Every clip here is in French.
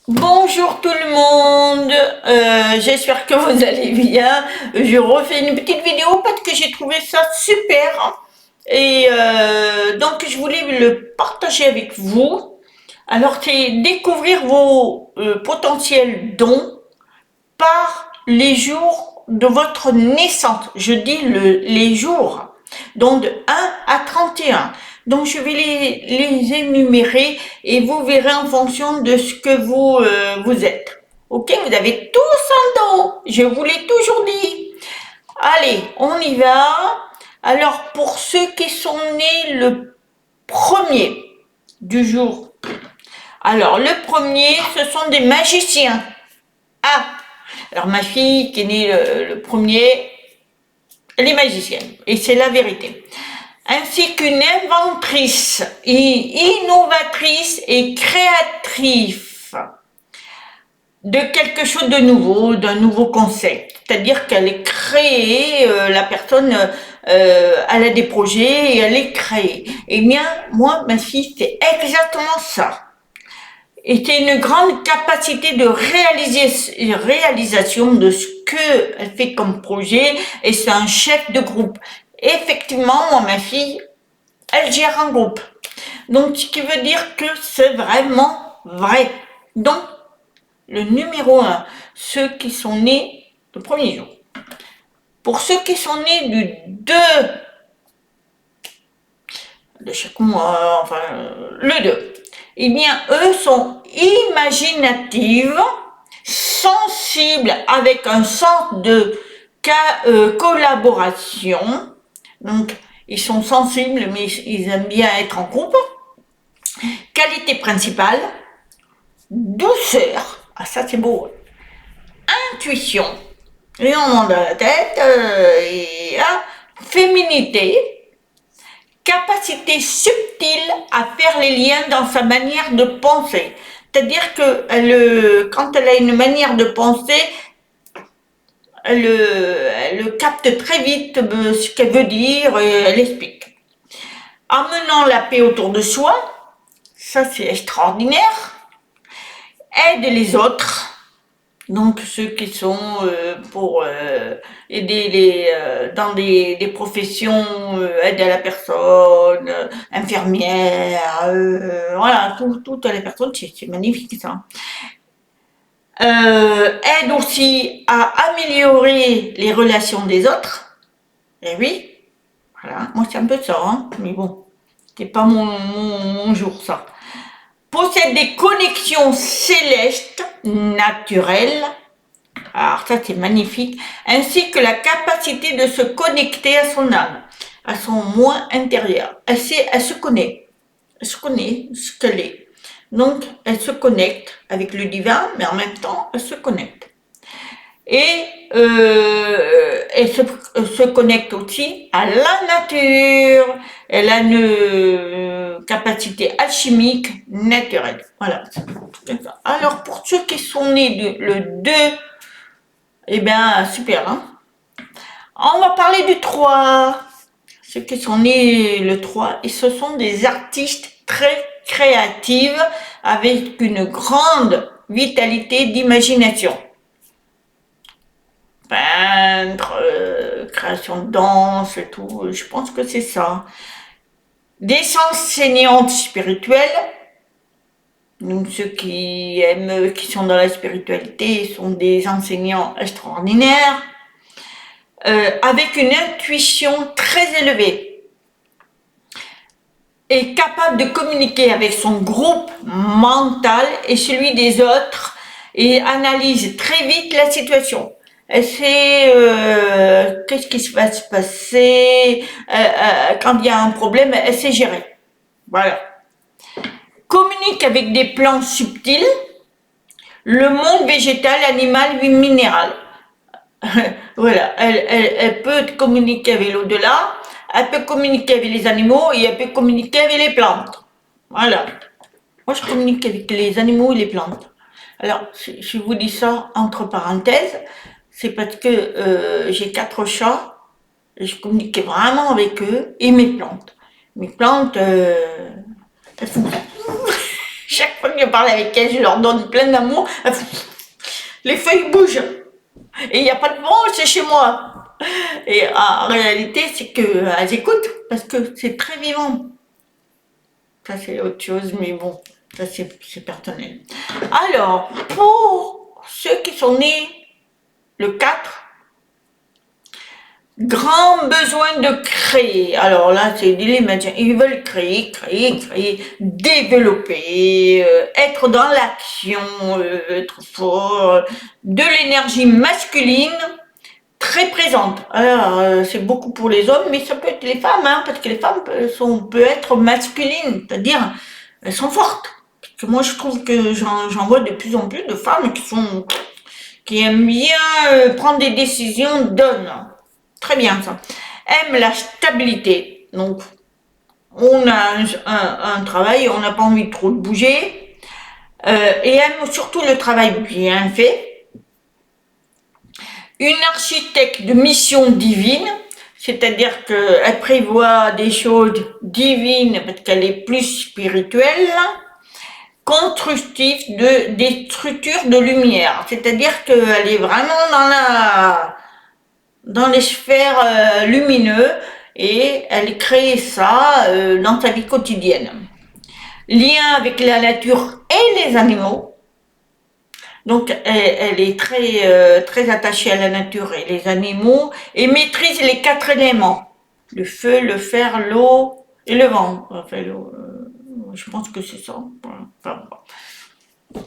Bonjour tout le monde, j'espère que vous allez bien. Je refais une petite vidéo parce que j'ai trouvé ça super et donc je voulais le partager avec vous. Alors c'est découvrir vos potentiels dons par les jours de votre naissance. Je dis les jours, donc de 1 à 31. Donc je vais les énumérer et vous verrez en fonction de ce que vous êtes. Ok, vous avez tous un don. Je vous l'ai toujours dit. Allez, on y va. Alors pour ceux qui sont nés le premier du jour. Alors le premier, ce sont des magiciens. Ah, alors ma fille qui est née le premier, elle est magicienne et c'est la vérité. Ainsi qu'une inventrice et innovatrice et créatrice de quelque chose de nouveau, d'un nouveau concept. C'est-à-dire qu'elle est créée, la personne, elle a des projets et elle est créée. Eh bien, moi, ma fille, c'est exactement ça. Et c'est une grande capacité de réalisation de ce qu'elle fait comme projet et c'est un chef de groupe. Effectivement, moi, ma fille, elle gère un groupe. Donc, ce qui veut dire que c'est vraiment vrai. Donc, le numéro un, ceux qui sont nés le premier jour. Pour ceux qui sont nés du 2 de chaque mois, enfin, le 2, eh bien, eux sont imaginatifs, sensibles, avec un sens de collaboration. Donc, ils sont sensibles, mais ils aiment bien être en groupe. Qualité principale, douceur, ah ça c'est beau, intuition, rayonnement de la tête, féminité, capacité subtile à faire les liens dans sa manière de penser. C'est-à-dire que quand elle a une manière de penser, elle capte très vite ce qu'elle veut dire et elle explique. Amenant la paix autour de soi, ça c'est extraordinaire. Aide les autres, donc ceux qui sont pour aider dans des professions, aide à la personne, infirmière, voilà, toutes les personnes, c'est magnifique ça. Aide aussi à améliorer les relations des autres, et oui, voilà, moi c'est un peu ça, hein, mais bon, c'est pas mon jour ça. Possède des connexions célestes, naturelles, alors ça c'est magnifique, ainsi que la capacité de se connecter à son âme, à son moi intérieur. Elle se connaît, elle se connaît ce qu'elle est. Donc elle se connecte avec le divin, mais en même temps elle se connecte. Et elle se connecte aussi à la nature. Elle a une capacité alchimique naturelle. Voilà. Alors pour ceux qui sont nés le 2, eh bien super. Hein, on va parler du 3. Ceux qui sont nés le 3, et ce sont des artistes très créatifs avec une grande vitalité d'imagination. Peintre, création de danse et tout, je pense que c'est ça. Des enseignantes spirituelles, donc ceux qui aiment, qui sont dans la spiritualité sont des enseignants extraordinaires, avec une intuition très élevée et capable de communiquer avec son groupe mental et celui des autres et analyse très vite la situation. Elle sait qu'est-ce qui va se passer quand il y a un problème, elle sait gérer. Voilà. Communique avec des plans subtils, le monde végétal, animal, minéral. Voilà, elle peut communiquer avec l'au-delà, elle peut communiquer avec les animaux et elle peut communiquer avec les plantes. Voilà. Moi, je communique avec les animaux et les plantes. Alors, je vous dis ça entre parenthèses, c'est parce que j'ai 4 chats et je communique vraiment avec eux et mes plantes. Mes plantes, elles font ça. Chaque fois que je parle avec elles, je leur donne plein d'amour. Les feuilles bougent. Et il n'y a pas de vent, c'est chez moi. Et en réalité, c'est qu'elles écoutent parce que c'est très vivant. Ça, c'est autre chose, mais bon, ça, c'est personnel. Alors, pour ceux qui sont nés le 4, grand besoin de créer. Alors là, c'est les médecins. Ils veulent créer, développer, être dans l'action, être fort, de l'énergie masculine très présente. Alors, c'est beaucoup pour les hommes, mais ça peut être les femmes, hein, parce que les femmes peuvent être masculines, c'est-à-dire elles sont fortes. Parce que moi, je trouve que j'en vois de plus en plus de femmes qui aiment bien prendre des décisions, donnent. Très bien ça. Aiment la stabilité. Donc, on a un travail, on n'a pas envie de trop de bouger. Et aiment surtout le travail bien fait. Une architecte de mission divine, c'est-à-dire qu'elle prévoit des choses divines parce qu'elle est plus spirituelle, constructive des structures de lumière, c'est-à-dire qu'elle est vraiment dans les sphères lumineuses et elle crée ça dans sa vie quotidienne. Lien avec la nature et les animaux. Donc, elle est très attachée à la nature et les animaux et maîtrise les 4 éléments. Le feu, le fer, l'eau et le vent. Enfin, je pense que c'est ça. Enfin,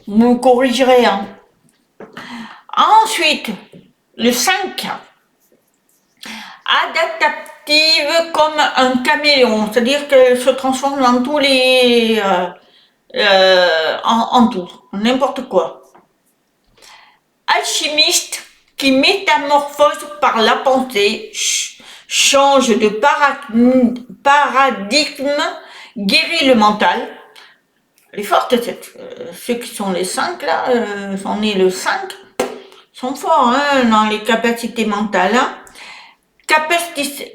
vous me corrigerez. Hein. Ensuite, le 5. Adaptative comme un caméléon. C'est-à-dire qu'elle se transforme dans tous les... en tout, n'importe quoi. Alchimiste qui métamorphose par la pensée, change de paradigme, guérit le mental. Elle est forte, ceux qui sont les 5 là, sont nés le 5, sont forts hein, dans les capacités mentales. Hein.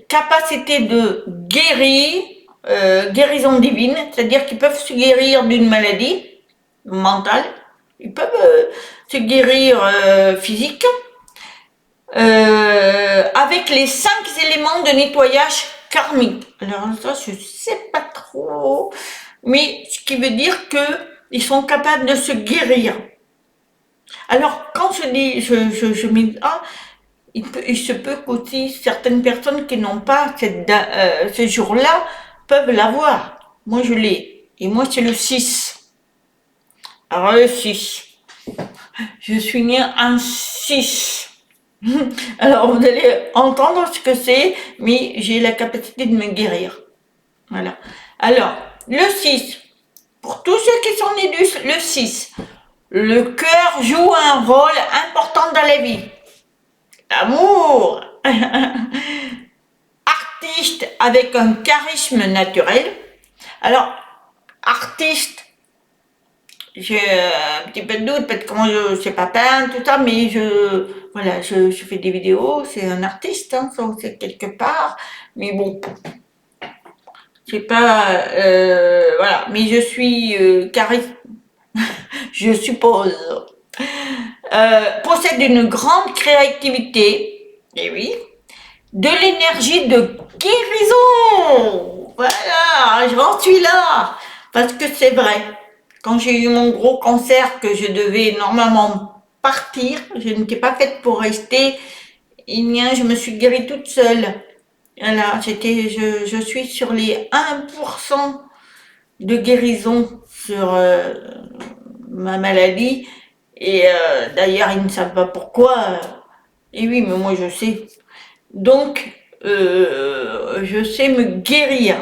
Capacité de guérir, guérison divine, c'est-à-dire qu'ils peuvent se guérir d'une maladie mentale. Ils peuvent se guérir physique avec les 5 éléments de nettoyage karmique. Alors ça, je sais pas trop, mais ce qui veut dire que ils sont capables de se guérir. Alors quand je dis, je me dis, il se peut qu'aussi certaines personnes qui n'ont pas ce jour-là peuvent l'avoir. Moi je l'ai, et moi c'est le 6. Alors le 6. Je suis née un 6. Alors vous allez entendre ce que c'est, mais j'ai la capacité de me guérir. Voilà. Alors, le 6. Pour tous ceux qui sont nés le 6, le cœur joue un rôle important dans la vie. L'amour. Artiste avec un charisme naturel. Alors, artiste, j'ai un petit peu de doute parce que moi je sais pas peindre tout ça, mais je fais des vidéos, c'est un artiste, hein, c'est quelque part, mais bon, c'est pas voilà, mais je suis je suppose, possède une grande créativité, et oui, de l'énergie de guérison. Voilà, j'en suis là parce que c'est vrai. Quand j'ai eu mon gros cancer, que je devais normalement partir, je n'étais pas faite pour rester, et bien, je me suis guérie toute seule. Voilà, je suis sur les 1% de guérison sur ma maladie. Et d'ailleurs, ils ne savent pas pourquoi. Et oui, mais moi, je sais. Donc, je sais me guérir.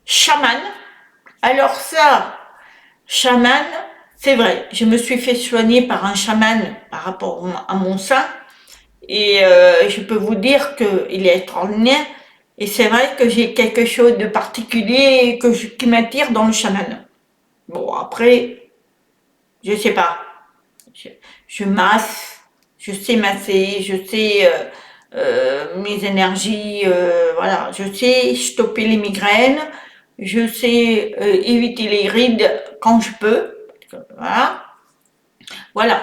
Chaman. Alors ça, chaman, c'est vrai, je me suis fait soigner par un chaman par rapport à mon sein et je peux vous dire qu'il est extraordinaire et c'est vrai que j'ai quelque chose de particulier qui m'attire dans le chaman. Bon après, je sais pas, je masse, je sais masser, je sais mes énergies, voilà, je sais stopper les migraines, je sais éviter les rides quand je peux. Voilà, voilà,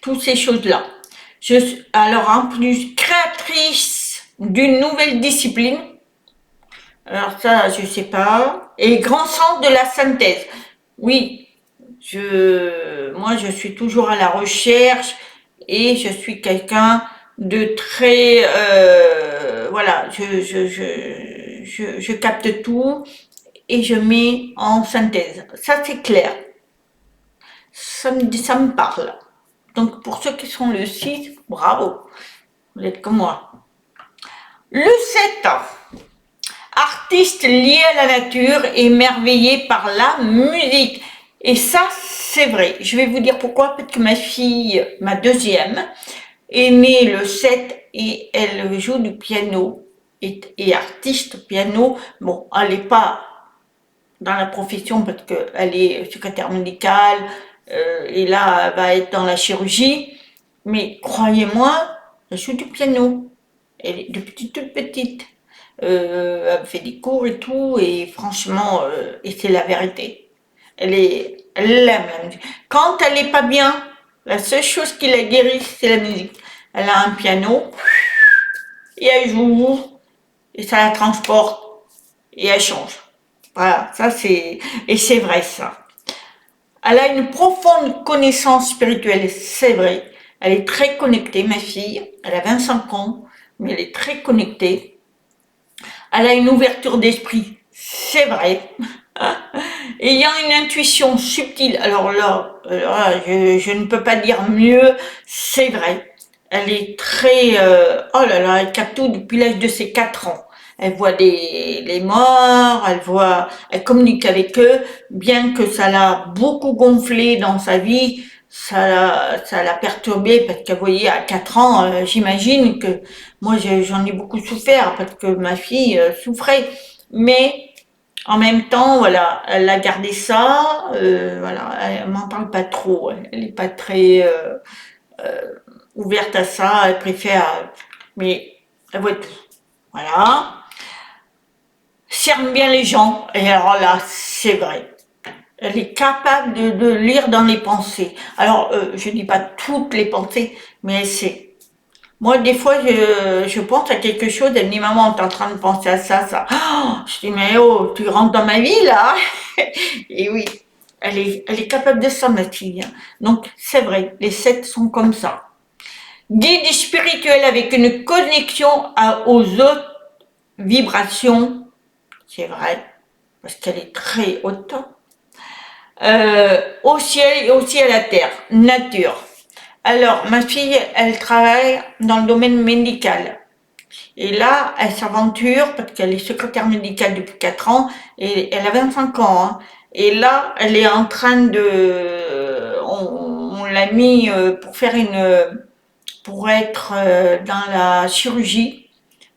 toutes ces choses-là. Alors en plus, créatrice d'une nouvelle discipline. Alors ça, je sais pas. Et grand centre de la synthèse. Oui, moi, je suis toujours à la recherche et je suis quelqu'un de très, voilà, je capte tout et je mets en synthèse. Ça, c'est clair. Ça me parle. Donc, pour ceux qui sont le 6, bravo. Vous êtes comme moi. Le 7, artiste lié à la nature, émerveillé par la musique. Et ça, c'est vrai. Je vais vous dire pourquoi. Parce que ma fille, ma deuxième, est née le 7 et elle joue du piano et artiste piano. Bon, elle n'est pas dans la profession parce qu'elle est secrétaire médicale et là, elle va être dans la chirurgie. Mais croyez-moi, elle joue du piano. Elle est depuis toute petite. Elle fait des cours et tout, et franchement, et c'est la vérité. Elle aime la musique. Quand elle n'est pas bien, la seule chose qui la guérit, c'est la musique. Elle a un piano, et elle joue, et ça la transporte, et elle change. Voilà, ça c'est, et c'est vrai ça. Elle a une profonde connaissance spirituelle, c'est vrai. Elle est très connectée, ma fille. Elle a 25 ans, mais elle est très connectée. Elle a une ouverture d'esprit, c'est vrai. Ayant une intuition subtile, alors là, je ne peux pas dire mieux, c'est vrai. Elle est très, oh là là, elle capte tout depuis l'âge de ses 4 ans. Elle voit les morts, elle communique avec eux, bien que ça l'a beaucoup gonflé dans sa vie, ça l'a perturbée parce qu'elle voyait à 4 ans, j'imagine que moi j'en ai beaucoup souffert parce que ma fille souffrait. Mais en même temps, voilà, elle a gardé ça, voilà, elle m'en parle pas trop, elle est pas très ouverte à ça, elle préfère, mais elle voit tout. Voilà. Cerne bien les gens, et alors là, c'est vrai. Elle est capable de lire dans les pensées. Alors, je dis pas toutes les pensées, mais elle sait. Moi, des fois, je pense à quelque chose, elle me dit, maman, t'es en train de penser à ça, ça. Oh, je dis, mais oh, tu rentres dans ma vie, là. Et oui, elle est capable de ça, ma fille. Donc, c'est vrai, les 7 sont comme ça. Guide spirituel avec une connexion aux autres vibrations, c'est vrai, parce qu'elle est très haute. Au ciel et aussi à la terre, nature. Alors, ma fille, elle travaille dans le domaine médical. Et là, elle s'aventure parce qu'elle est secrétaire médicale depuis 4 ans et elle a 25 ans. Hein. Et là, elle est en train de... On l'a mis pour faire pour être dans la chirurgie.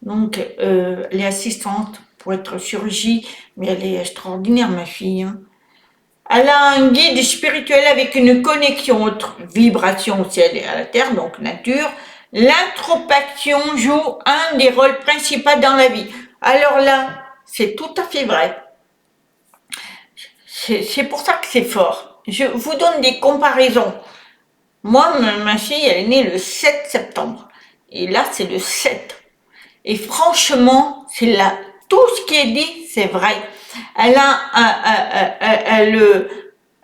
Donc, elle est assistante pour être chirurgie, mais elle est extraordinaire, ma fille. Hein. Elle a un guide spirituel avec une connexion entre vibration au ciel et à la terre, donc nature. L'introspection joue un des rôles principaux dans la vie. Alors là, c'est tout à fait vrai. C'est pour ça que c'est fort. Je vous donne des comparaisons. Moi, ma fille, elle est née le 7 septembre. Et là, c'est le 7. Et franchement, c'est là, tout ce qui est dit, c'est vrai. Elle a,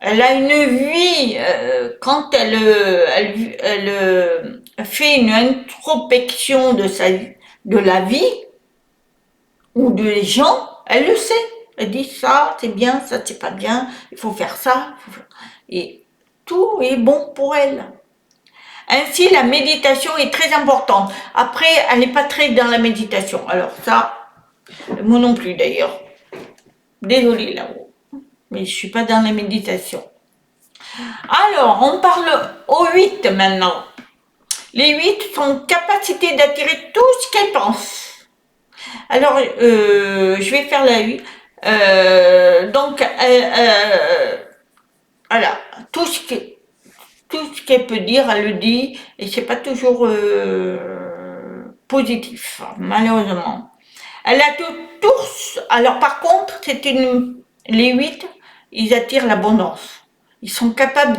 elle a une vie, quand elle fait une introspection de la vie, ou des gens, elle le sait. Elle dit ça, c'est bien, ça, c'est pas bien, il faut faire ça. Et tout est bon pour elle. Ainsi, la méditation est très importante. Après, elle n'est pas très dans la méditation. Alors ça, moi non plus d'ailleurs. Désolée là-haut. Mais je suis pas dans la méditation. Alors, on parle aux 8 maintenant. Les 8 sont capacité d'attirer tout ce qu'elles pensent. Alors, je vais faire la 8. Donc, voilà, tout ce qu'elle peut dire, elle le dit, et c'est pas toujours positif, malheureusement. Elle a tous. Alors par contre, les 8, ils attirent l'abondance. Ils sont capables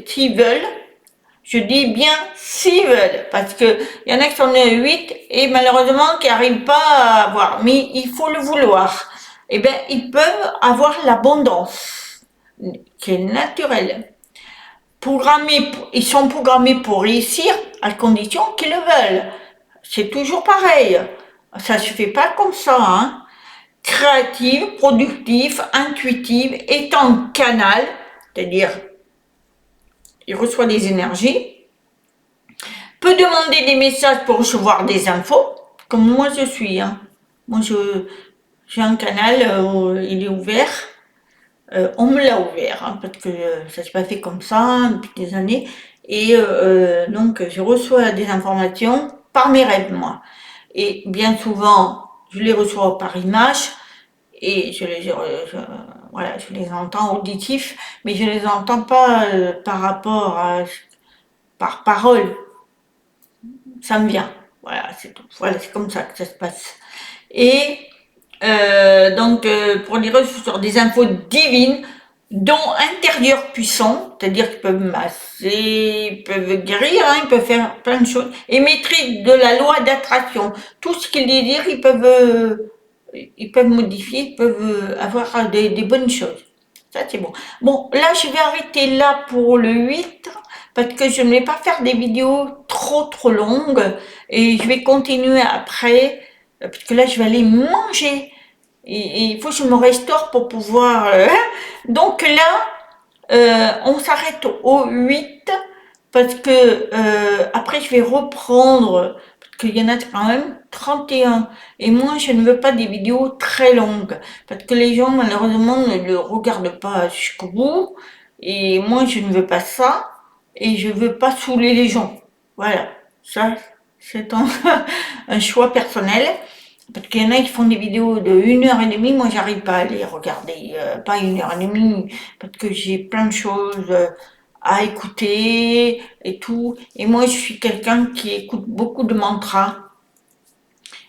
s'ils veulent, je dis bien s'ils veulent, parce que il y en a qui sont 8 et malheureusement qui n'arrivent pas à avoir. Mais il faut le vouloir. Eh bien, ils peuvent avoir l'abondance qui est naturelle. Ils sont programmés pour réussir à condition qu'ils le veulent. C'est toujours pareil. Ça se fait pas comme ça, hein. Créative, productive, intuitive, étant canal, c'est-à-dire il reçoit des énergies, peut demander des messages pour recevoir des infos, comme moi je suis, hein. Moi j'ai un canal, il est ouvert. On me l'a ouvert, hein, parce que ça s'est pas fait comme ça depuis des années. Et donc, je reçois des informations par mes rêves, moi. Et bien souvent, je les reçois par image et voilà, je les entends auditifs, mais je les entends pas par parole. Ça me vient. Voilà, c'est tout. Voilà, c'est comme ça que ça se passe. Et donc, pour les reçoivent des infos divines, dont intérieurs puissants, c'est-à-dire qu'ils peuvent masser, ils peuvent guérir, hein, ils peuvent faire plein de choses, et maîtrise de la loi d'attraction. Tout ce qu'ils désirent, ils peuvent modifier, ils peuvent avoir des bonnes choses. Ça, c'est bon. Bon, là, je vais arrêter là pour le 8, parce que je ne vais pas faire des vidéos trop longues, et je vais continuer après, parce que là, je vais aller manger. Et il faut que je me restaure pour pouvoir. Donc là, on s'arrête au 8 parce que après je vais reprendre parce qu'il y en a quand même 31 et moi je ne veux pas des vidéos très longues parce que les gens malheureusement ne le regardent pas jusqu'au bout et moi je ne veux pas ça et je veux pas saouler les gens. Voilà, ça c'est un choix personnel. Parce qu'il y en a qui font des vidéos de 1 heure et demie, moi j'arrive pas à les regarder, pas 1 heure et demie, parce que j'ai plein de choses à écouter et tout. Et moi je suis quelqu'un qui écoute beaucoup de mantras.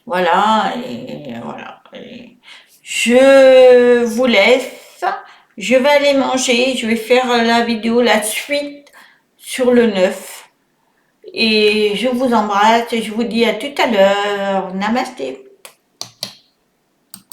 Voilà, et voilà. Et je vous laisse, je vais aller manger, je vais faire la vidéo, la suite sur le 9. Et je vous embrasse et je vous dis à tout à l'heure. Namasté.